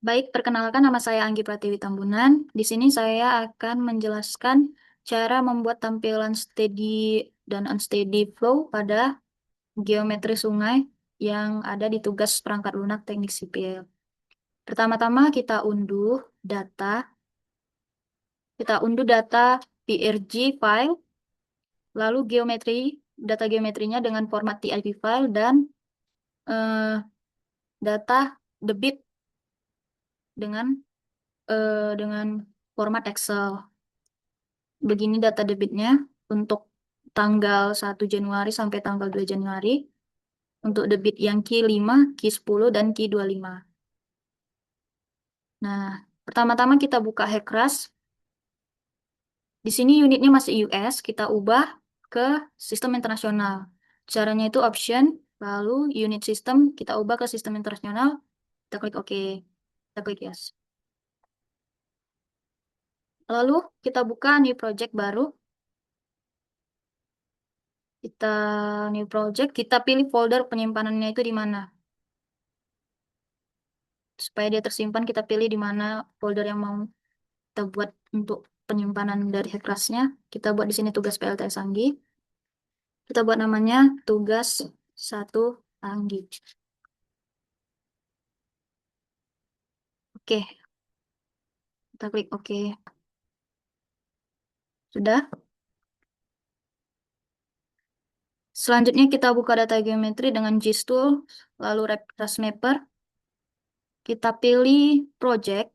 Baik, perkenalkan nama saya Anggi Pratiwi Tambunan. Di sini saya akan menjelaskan cara membuat tampilan steady dan unsteady flow pada geometri sungai yang ada di tugas perangkat lunak teknik sipil. Pertama-tama data, kita unduh data PRG file, lalu data geometrinya dengan format TIP file dan eh, data debit dengan dengan format Excel. Begini data debitnya untuk tanggal 1 Januari sampai tanggal 2 Januari. Untuk debit yang Q5, Q10, dan Q25. Nah, pertama-tama kita buka Hekras. Di sini unitnya masih US, kita ubah ke sistem internasional. Caranya itu option, lalu unit system, kita ubah ke sistem internasional, kita klik OK, kita klik yes. Lalu kita buka new project baru, kita new project, kita pilih folder penyimpanannya itu di mana. Supaya dia tersimpan, kita pilih di mana folder yang mau kita buat untuk penyimpanan dari Hekrasnya. Kita buat di sini tugas PLTS Anggi. Kita buat namanya tugas 1 Anggi. Oke, kita klik OK. Sudah. Selanjutnya kita buka data geometri dengan GIS-Tool, lalu Rectras Mapper. Kita pilih project,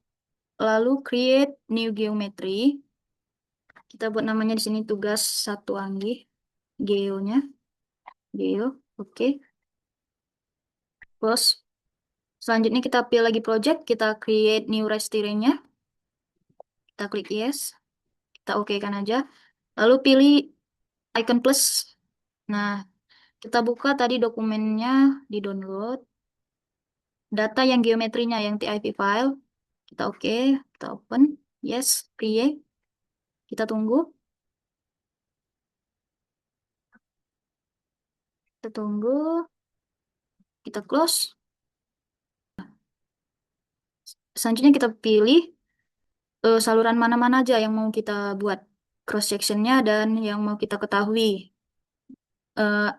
lalu create new geometry. Kita buat namanya di sini tugas 1 Anggi. Geo-nya. Geo. Oke. Close. Selanjutnya kita pilih lagi project, kita create new race terrain-nya. Kita klik yes. Kita oke kan aja. Lalu pilih icon plus. Nah, kita buka tadi dokumennya di download. Data yang geometrinya, yang TIP file. Kita oke, kita open. Yes, create. Kita tunggu. Kita tunggu. Kita close. Selanjutnya kita pilih saluran mana-mana aja yang mau kita buat cross sectionnya dan yang mau kita ketahui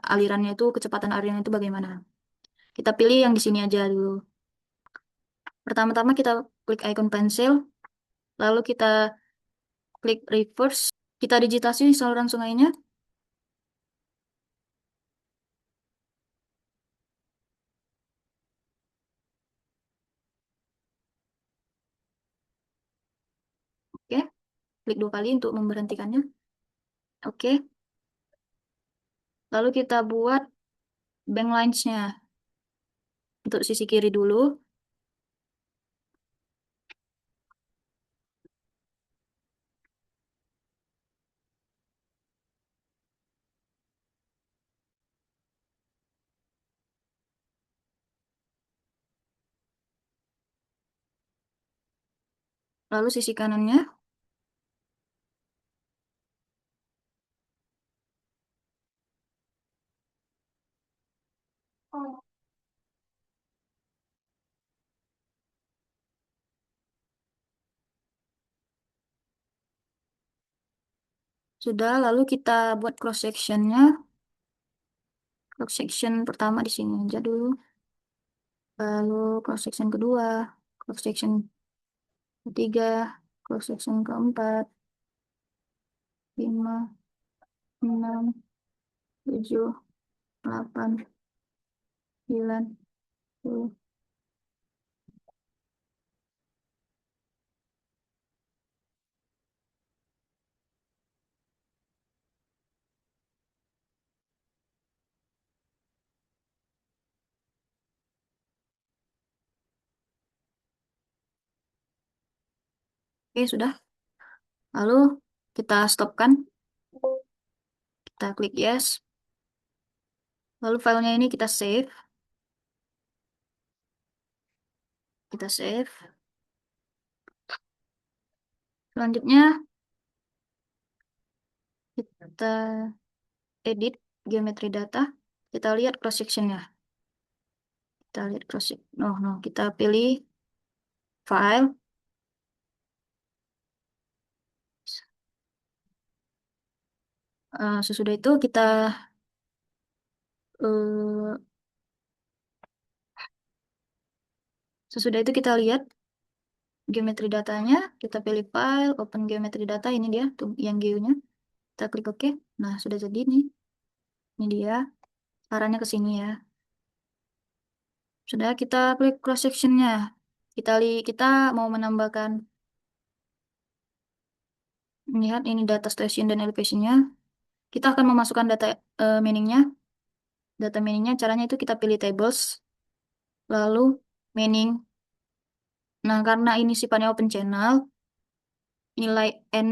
alirannya itu, kecepatan alirannya itu bagaimana. Kita pilih yang di sini aja dulu. Pertama-tama kita klik icon pensil, lalu kita klik reverse, kita digitasi saluran sungainya. Oke, klik 2 kali untuk memberhentikannya. Oke, lalu kita buat bank lines-nya. Untuk sisi kiri dulu, lalu sisi kanannya. Sudah, lalu kita buat cross sectionnya. Cross section pertama di sini aja dulu. Lalu cross section kedua, cross section ketiga, cross section keempat, 5, 6, 7, 8, 9, 10. Oke, sudah. Lalu kita stopkan. Kita klik yes. Lalu filenya ini kita save. Kita save. Selanjutnya kita edit geometri data. Kita lihat cross sectionnya. Kita lihat cross section. Oh, no. Kita pilih file. Sesudah itu kita eh, sesudah itu kita lihat geometri datanya, kita pilih file, open geometri data, ini dia tuh yang GeoNya. Kita klik OK. Nah, sudah jadi nih. Ini dia. Arahnya ke sini ya. Sudah kita klik cross sectionnya. Kita mau menambahkan, lihat ini data station dan elevationnya. Kita akan memasukkan data meaningnya. Data meaningnya caranya itu kita pilih tables, lalu meaning. Nah, karena ini sifatnya open channel, nilai n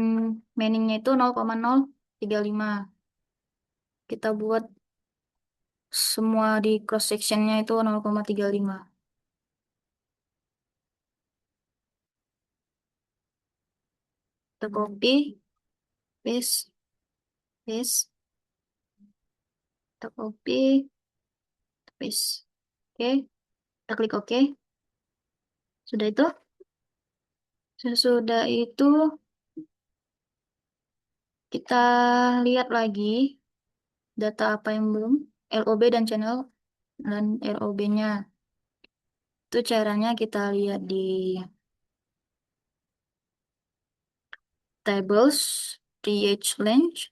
meaningnya itu 0,035. Kita buat semua di cross sectionnya itu 0,35. Kita copy, paste, paste, kita copy, paste. Oke, kita klik OK. Sudah itu, sesudah itu kita lihat lagi data apa yang belum, LOB dan channel dan ROB-nya. Itu caranya kita lihat di tables, pH range.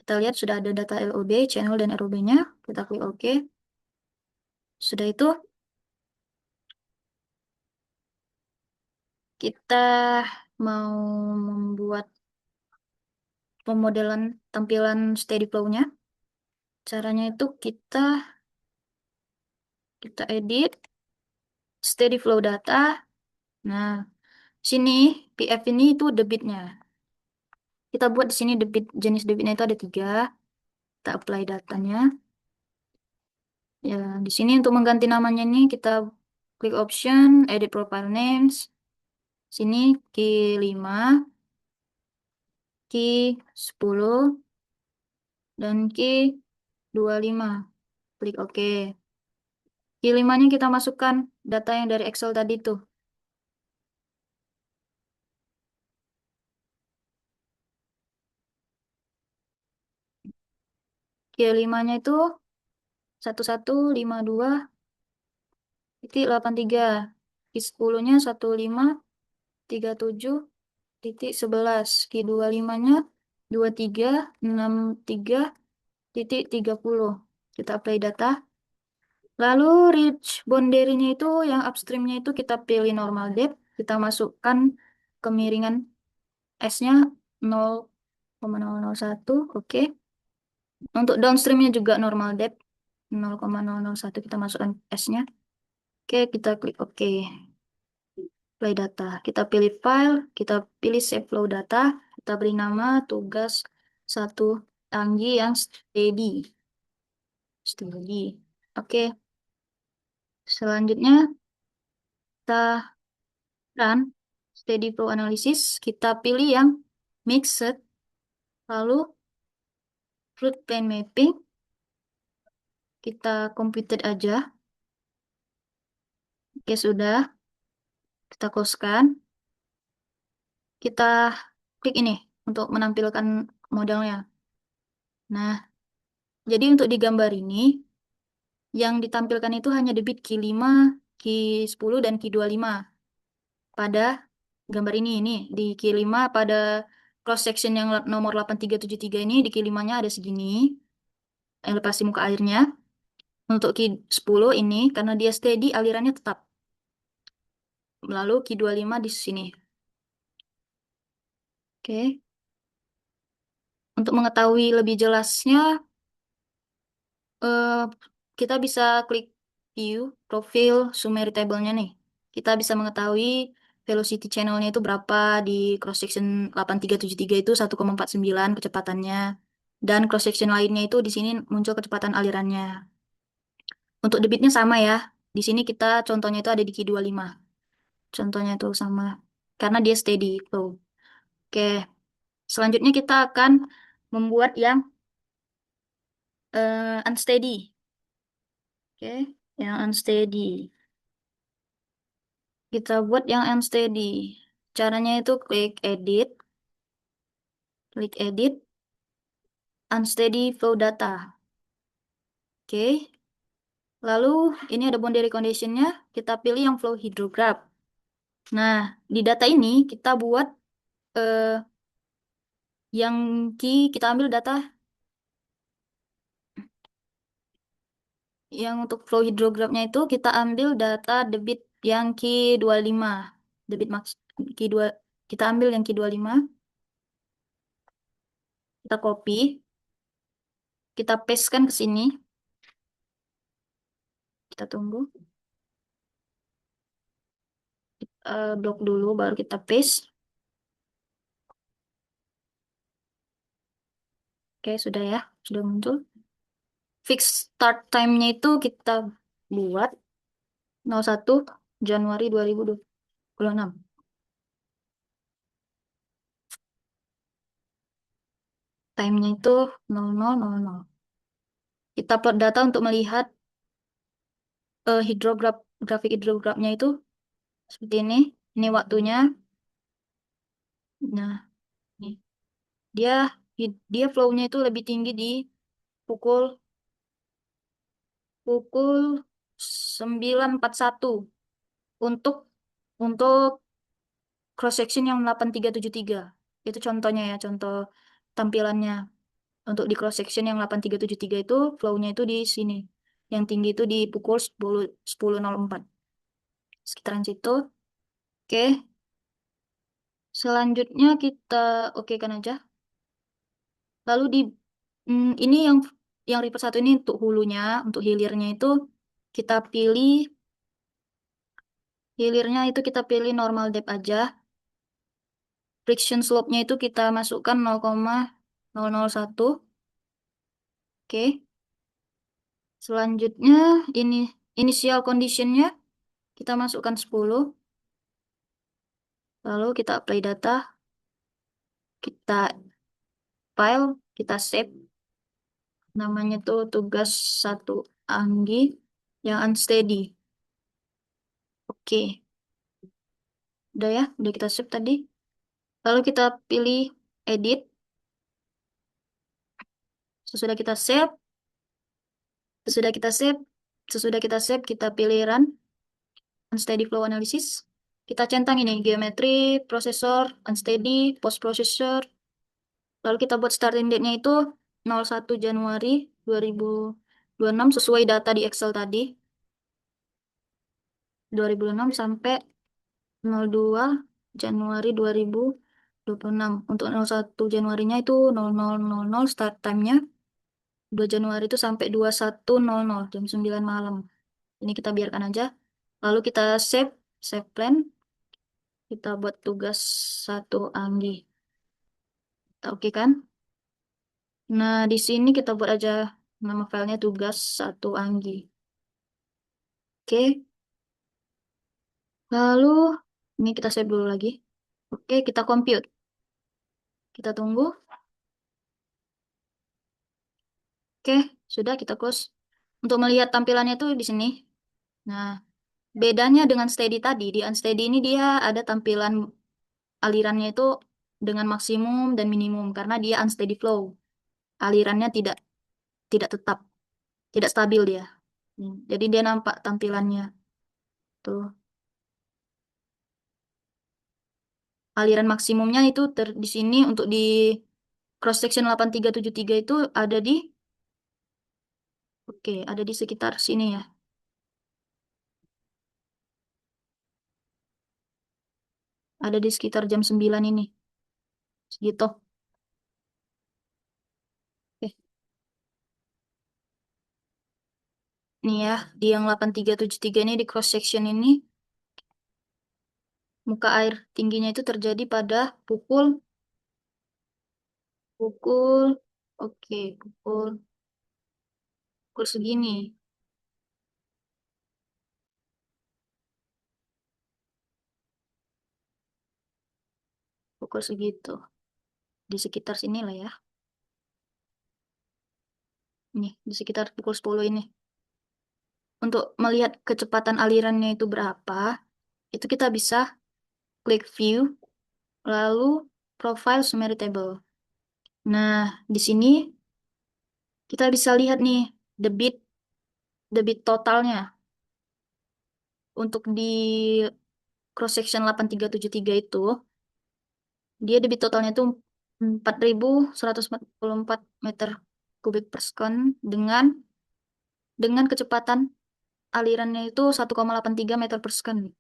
Kita lihat sudah ada data LOB, channel dan ROB-nya. Kita klik OK. Sudah itu kita mau membuat pemodelan tampilan steady flow-nya. Caranya itu kita edit steady flow data. Nah, sini PF ini itu debitnya. Kita buat di sini debit, jenis debitnya itu ada 3. Kita apply datanya. Ya, di sini untuk mengganti namanya ini kita klik option, edit profile names. Sini key 5, key 10, dan key 25. Klik OK. Key 5-nya kita masukkan data yang dari Excel tadi tuh. Key 5-nya itu 1152,83. Key 10-nya 1537,11. Key 25-nya 2363,30. Kita apply data. Lalu reach boundary-nya itu yang upstream-nya itu kita pilih normal depth. Kita masukkan kemiringan S-nya 0,001. Oke. Untuk downstream-nya juga normal depth 0,001, kita masukkan S-nya. Oke, kita klik OK. Play data. Kita pilih file, kita pilih save flow data, kita beri nama tugas 1 tanggi yang steady. Steady. Oke, selanjutnya kita run steady flow analysis. Kita pilih yang mixed, lalu fluid plane mapping. Kita computed aja. Oke, sudah. Kita closekan. Kita klik ini untuk menampilkan modelnya. Nah, jadi untuk di gambar ini, yang ditampilkan itu hanya debit Q 5, Q 10, dan Q 25. Pada gambar ini di Q 5 pada cross section yang nomor 8373 ini, di Q 5-nya ada segini, elevasi muka airnya. Untuk Q 10 ini, karena dia steady, alirannya tetap. Lalu Q 25 di sini. Oke. Untuk mengetahui lebih jelasnya, eh, kita bisa klik view, profil, summary table-nya nih. Kita bisa mengetahui velocity channel-nya itu berapa di cross section 8373 itu 1,49 kecepatannya. Dan cross section lainnya itu di sini muncul kecepatan alirannya. Untuk debitnya sama ya. Di sini kita contohnya itu ada di Q25. Contohnya itu sama. Karena dia steady flow. Oke. Selanjutnya kita akan membuat yang unsteady. Oke. Yang unsteady. Kita buat yang unsteady. Caranya itu klik edit, unsteady flow data. Oke. Lalu ini ada boundary conditionnya. Kita pilih yang flow hydrograph. Nah, di data ini kita buat eh, yang key, kita ambil data yang untuk flow hydrographnya itu kita ambil data debit yang key 25. Debit max key 2, kita ambil yang key 25, kita copy, kita pastekan ke sini. Kita tunggu. Blok dulu baru kita paste. Oke, sudah ya. Sudah muncul. Fix start time-nya itu kita buat 01 Januari 2026. Time-nya itu 00:00. Kita plot data untuk melihat grafik hidrografnya itu seperti ini. Ini waktunya. Nah, nih. Dia dia flow-nya itu lebih tinggi di pukul pukul 9.41 untuk untuk cross section yang 8373. Itu contohnya ya, contoh tampilannya. Untuk di cross section yang 8373 itu flow-nya itu di sini. Yang tinggi itu di pukul 10.04. Sekitaran situ. Oke, selanjutnya kita oke kan aja. Lalu ini yang reverse satu ini untuk hulunya, untuk hilirnya itu kita pilih kita pilih normal depth aja. Friction slope-nya itu kita masukkan 0,001. Oke. Selanjutnya ini initial condition-nya kita masukkan 10. Lalu kita apply data, kita file, kita save. Namanya tuh tugas satu Anggi yang unsteady. Oke, udah ya, udah kita save tadi. Lalu kita pilih edit. Sesudah kita save, sesudah kita save, sesudah kita save, kita pilih run unsteady flow analysis. Kita centang ini geometri, processor, unsteady, post processor. Lalu kita buat starting date-nya itu 01 Januari 2026 sesuai data di Excel tadi. 2026 sampai 02 Januari 2026. Untuk 01 Januarinya itu 00:00 start time-nya. 2 Januari itu sampai 21:00 jam 9 malam. Ini kita biarkan aja. Lalu kita save plan. Kita buat tugas satu Anggi. Oke kan? Nah, di sini kita buat aja nama filenya tugas satu Anggi. Oke. Lalu ini kita save dulu lagi. Oke, kita compute. Kita tunggu. Oke, sudah kita close. Untuk melihat tampilannya tuh di sini. Nah, bedanya dengan steady tadi, di unsteady ini dia ada tampilan alirannya itu dengan maksimum dan minimum karena dia unsteady flow. Alirannya tidak tidak tetap, tidak stabil dia. Jadi dia nampak tampilannya tuh. Aliran maksimumnya itu di sini untuk di cross section 8373 itu ada di oke, ada di sekitar sini ya. Ada di sekitar jam 9 ini. Segitu. Oke. Nih ya, di yang 8373 ini di cross section ini muka air tingginya itu terjadi pada pukul pukul oke, pukul segini. Pukul segitu. Di sekitar sini lah ya. Nih, di sekitar pukul 10 ini. Untuk melihat kecepatan alirannya itu berapa, itu kita bisa klik view, lalu profile summary table. Nah, di sini kita bisa lihat nih debit debit totalnya. Untuk di cross section 8373 itu, dia debit totalnya itu 4.144 meter kubik per second dengan kecepatan alirannya itu 1,83 meter per second.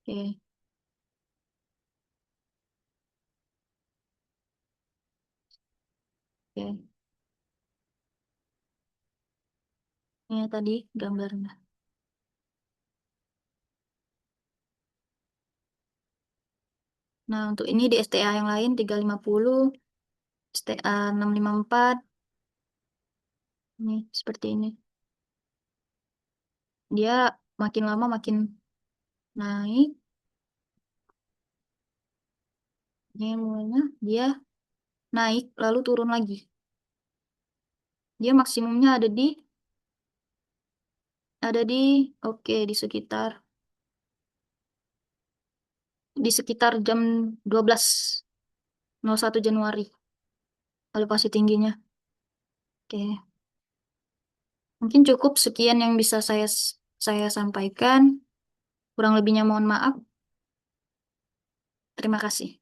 Oke, oke. Ini tadi gambarnya. Nah, untuk ini di STA yang lain 350, STA 654, ini seperti ini. Dia makin lama makin naik. Ini mulanya dia naik lalu turun lagi. Dia maksimumnya ada di oke di sekitar jam 12.01 Januari elevasi tingginya. Oke, mungkin cukup sekian yang bisa saya sampaikan. Kurang lebihnya mohon maaf. Terima kasih.